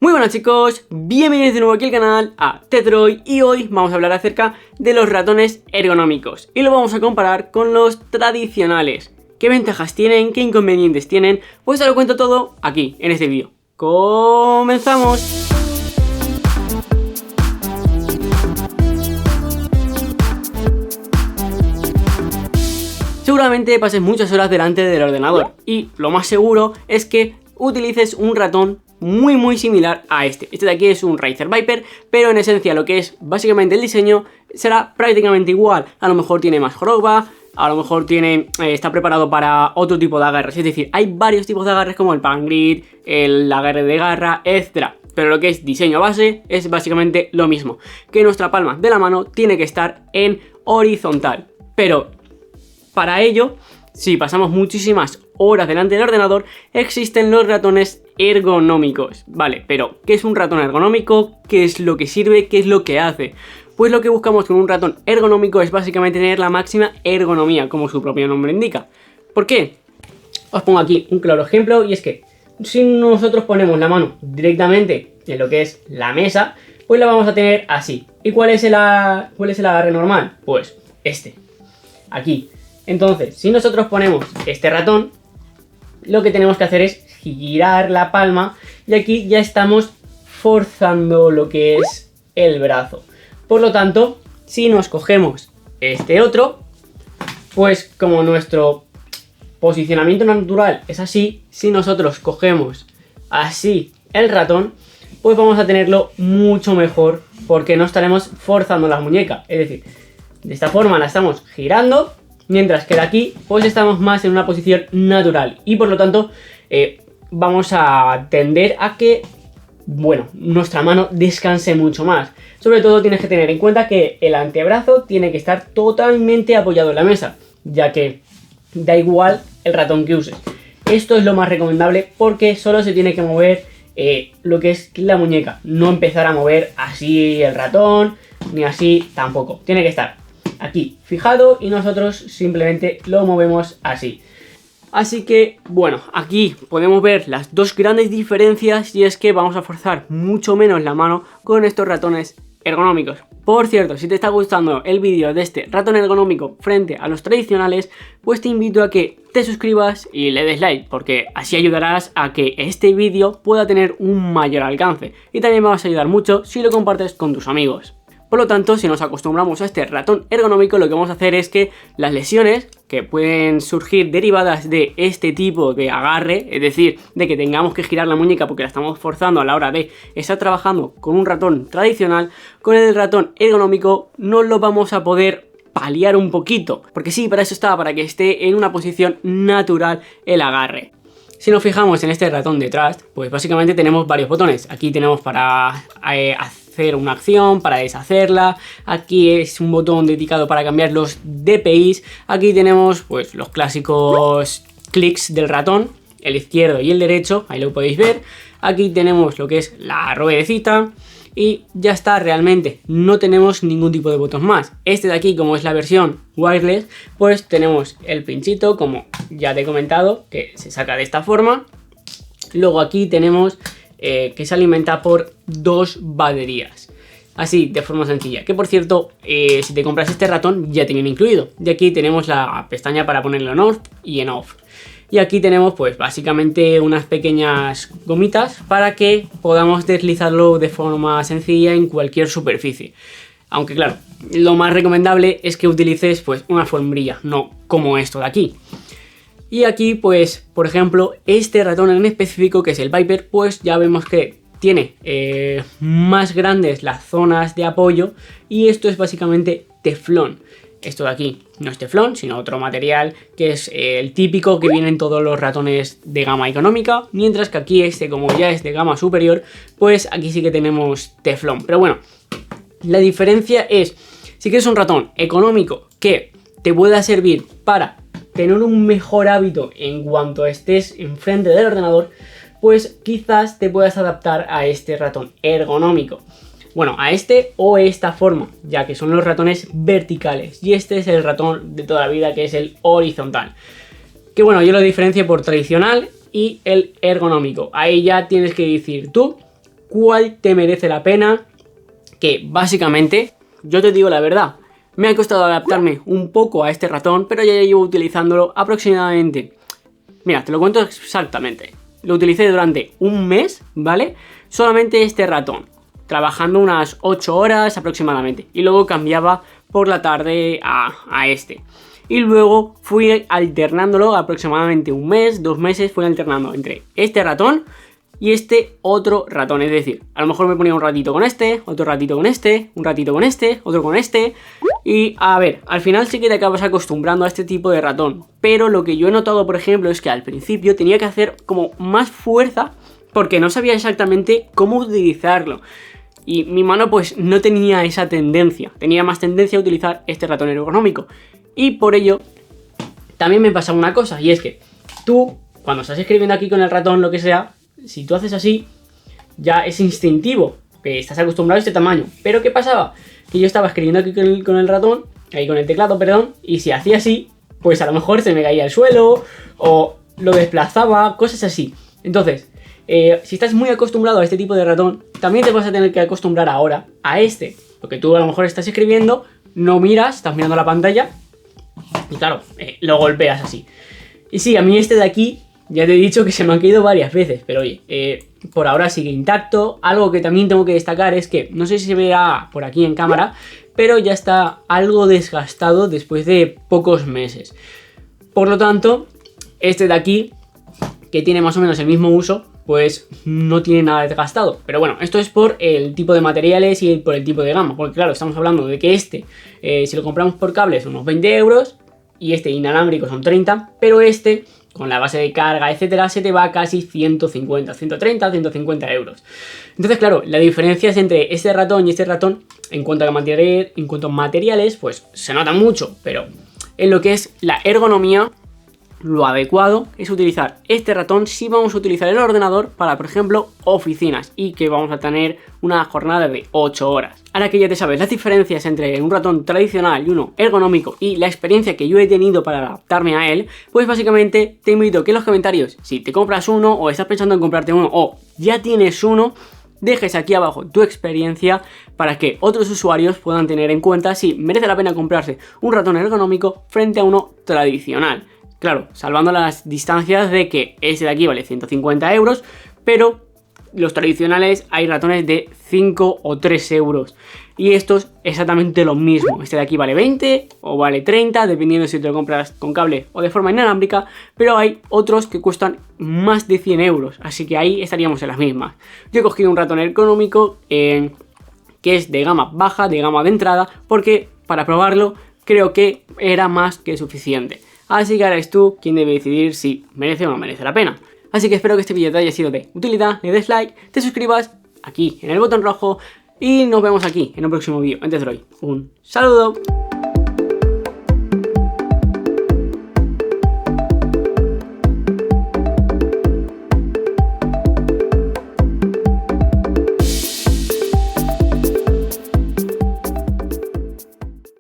Muy buenas chicos, bienvenidos de nuevo aquí al canal a Tetroid y hoy vamos a hablar acerca de los ratones ergonómicos y lo vamos a comparar con los tradicionales. ¿Qué ventajas tienen? ¿Qué inconvenientes tienen? Pues te lo cuento todo aquí, en este vídeo. ¡Comenzamos! Seguramente pases muchas horas delante del ordenador y lo más seguro es que utilices un ratón muy similar a este. Este de aquí es un Razer Viper, pero en esencia lo que es básicamente el diseño será prácticamente igual. A lo mejor tiene más joroba, a lo mejor está preparado para otro tipo de agarres. Es decir, hay varios tipos de agarres como el pan grip, el agarre de garra, etcétera. Pero lo que es diseño base es básicamente lo mismo, que nuestra palma de la mano tiene que estar en horizontal. Pero para ello, si pasamos muchísimas horas delante del ordenador, existen los ratones ergonómicos. Vale, pero ¿qué es un ratón ergonómico? ¿Qué es lo que sirve? ¿Qué es lo que hace? Pues lo que buscamos con un ratón ergonómico es básicamente tener la máxima ergonomía, como su propio nombre indica. ¿Por qué? Os pongo aquí un claro ejemplo y es que si nosotros ponemos la mano directamente en lo que es la mesa, pues la vamos a tener así. ¿Y cuál es el agarre normal? Pues este, aquí. Entonces, si nosotros ponemos este ratón, lo que tenemos que hacer es girar la palma y aquí ya estamos forzando lo que es el brazo. Por lo tanto, si nos cogemos este otro, pues como nuestro posicionamiento natural es así, si nosotros cogemos así el ratón, pues vamos a tenerlo mucho mejor porque no estaremos forzando la muñeca. Es decir, de esta forma la estamos girando, mientras que de aquí pues estamos más en una posición natural y por lo tanto vamos a tender a que, bueno, nuestra mano descanse mucho más. Sobre todo tienes que tener en cuenta que el antebrazo tiene que estar totalmente apoyado en la mesa, ya que da igual el ratón que uses. Esto es lo más recomendable porque solo se tiene que mover lo que es la muñeca, no empezar a mover así el ratón, ni así tampoco. Tiene que estar aquí fijado y nosotros simplemente lo movemos así. Así que bueno, aquí podemos ver las dos grandes diferencias y es que vamos a forzar mucho menos la mano con estos ratones ergonómicos. Por cierto, si te está gustando el vídeo de este ratón ergonómico frente a los tradicionales, pues te invito a que te suscribas y le des like, porque así ayudarás a que este vídeo pueda tener un mayor alcance y también me vas a ayudar mucho si lo compartes con tus amigos. Por lo tanto, si nos acostumbramos a este ratón ergonómico, lo que vamos a hacer es que las lesiones que pueden surgir derivadas de este tipo de agarre, es decir, de que tengamos que girar la muñeca porque la estamos forzando a la hora de estar trabajando con un ratón tradicional, con el ratón ergonómico no lo vamos a poder paliar un poquito, porque sí, para eso está, para que esté en una posición natural el agarre. Si nos fijamos en este ratón detrás, pues básicamente tenemos varios botones. Aquí tenemos para hacer una acción, para deshacerla. Aquí es un botón dedicado para cambiar los DPIs. Aquí tenemos pues los clásicos clics del ratón, el izquierdo y el derecho, ahí lo podéis ver. Aquí tenemos lo que es la ruedecita. Y ya está, realmente no tenemos ningún tipo de botón más. Este de aquí, como es la versión wireless, pues tenemos el pinchito, como ya te he comentado, que se saca de esta forma. Luego aquí tenemos que se alimenta por dos baterías, así de forma sencilla. Que por cierto, si te compras este ratón ya te viene incluido. Y aquí tenemos la pestaña para ponerlo en on y en off. Y aquí tenemos pues básicamente unas pequeñas gomitas para que podamos deslizarlo de forma sencilla en cualquier superficie. Aunque claro, lo más recomendable es que utilices pues una alfombrilla, no como esto de aquí. Y aquí pues, por ejemplo, este ratón en específico, que es el Viper, pues ya vemos que tiene más grandes las zonas de apoyo y esto es básicamente teflón. Esto de aquí no es teflón, sino otro material que es el típico que viene en todos los ratones de gama económica, mientras que aquí este, como ya es de gama superior, pues aquí sí que tenemos teflón. Pero bueno, la diferencia es, si quieres un ratón económico que te pueda servir para tener un mejor hábito en cuanto estés enfrente del ordenador, pues quizás te puedas adaptar a este ratón ergonómico. Bueno, a este o esta forma, ya que son los ratones verticales. Y este es el ratón de toda la vida, que es el horizontal. Que bueno, yo lo diferencio por tradicional y el ergonómico. Ahí ya tienes que decir tú cuál te merece la pena, que básicamente, yo te digo la verdad, me ha costado adaptarme un poco a este ratón, pero ya llevo utilizándolo aproximadamente, mira, te lo cuento exactamente, lo utilicé durante un mes, ¿vale? Solamente este ratón, trabajando unas 8 horas aproximadamente, y luego cambiaba por la tarde a este. Y luego fui alternándolo aproximadamente un mes, 2 meses, fui alternando entre este ratón y este otro ratón. Es decir, a lo mejor me ponía un ratito con este, otro ratito con este, un ratito con este, otro con este. Y a ver, al final sí que te acabas acostumbrando a este tipo de ratón. Pero lo que yo he notado, por ejemplo, es que al principio tenía que hacer como más fuerza porque no sabía exactamente cómo utilizarlo. Y mi mano pues no tenía esa tendencia, tenía más tendencia a utilizar este ratón ergonómico. Y por ello también me pasa una cosa, y es que tú, cuando estás escribiendo aquí con el ratón, lo que sea, si tú haces así, ya es instintivo, que estás acostumbrado a este tamaño. Pero ¿qué pasaba? Que yo estaba escribiendo aquí con el ratón, ahí con el teclado, perdón, y si hacía así, pues a lo mejor se me caía al suelo, o lo desplazaba, cosas así. Entonces, si estás muy acostumbrado a este tipo de ratón, también te vas a tener que acostumbrar ahora a este. Porque tú a lo mejor estás escribiendo, no miras, estás mirando la pantalla y claro, lo golpeas así. Y sí, a mí este de aquí, ya te he dicho que se me han caído varias veces, pero oye, por ahora sigue intacto. Algo que también tengo que destacar es que, no sé si se verá por aquí en cámara, pero ya está algo desgastado después de pocos meses. Por lo tanto, este de aquí, que tiene más o menos el mismo uso, pues no tiene nada desgastado. Pero bueno, esto es por el tipo de materiales y por el tipo de gama. Porque claro, estamos hablando de que este, si lo compramos por cable, son unos 20 euros. Y este inalámbrico son 30. Pero este, con la base de carga, etcétera, se te va a casi 150, 130, 150 euros. Entonces, claro, la diferencia es entre este ratón y este ratón, en cuanto a materiales, pues se nota mucho. Pero en lo que es la ergonomía, lo adecuado es utilizar este ratón si vamos a utilizar el ordenador para, por ejemplo, oficinas y que vamos a tener una jornada de 8 horas. Ahora que ya te sabes las diferencias entre un ratón tradicional y uno ergonómico y la experiencia que yo he tenido para adaptarme a él, pues básicamente te invito a que en los comentarios, si te compras uno o estás pensando en comprarte uno o ya tienes uno, dejes aquí abajo tu experiencia para que otros usuarios puedan tener en cuenta si merece la pena comprarse un ratón ergonómico frente a uno tradicional. Claro, salvando las distancias de que este de aquí vale 150 euros, pero los tradicionales hay ratones de 5 o 3 euros. Y estos exactamente lo mismo. Este de aquí vale 20 o vale 30, dependiendo si te lo compras con cable o de forma inalámbrica, pero hay otros que cuestan más de 100 euros, así que ahí estaríamos en las mismas. Yo he cogido un ratón ergonómico que es de gama baja, de gama de entrada, porque para probarlo creo que era más que suficiente. Así que ahora eres tú quien debe decidir si merece o no merece la pena. Así que espero que este vídeo te haya sido de utilidad, le des like, te suscribas aquí en el botón rojo y nos vemos aquí en un próximo vídeo. Antes de hoy, un saludo.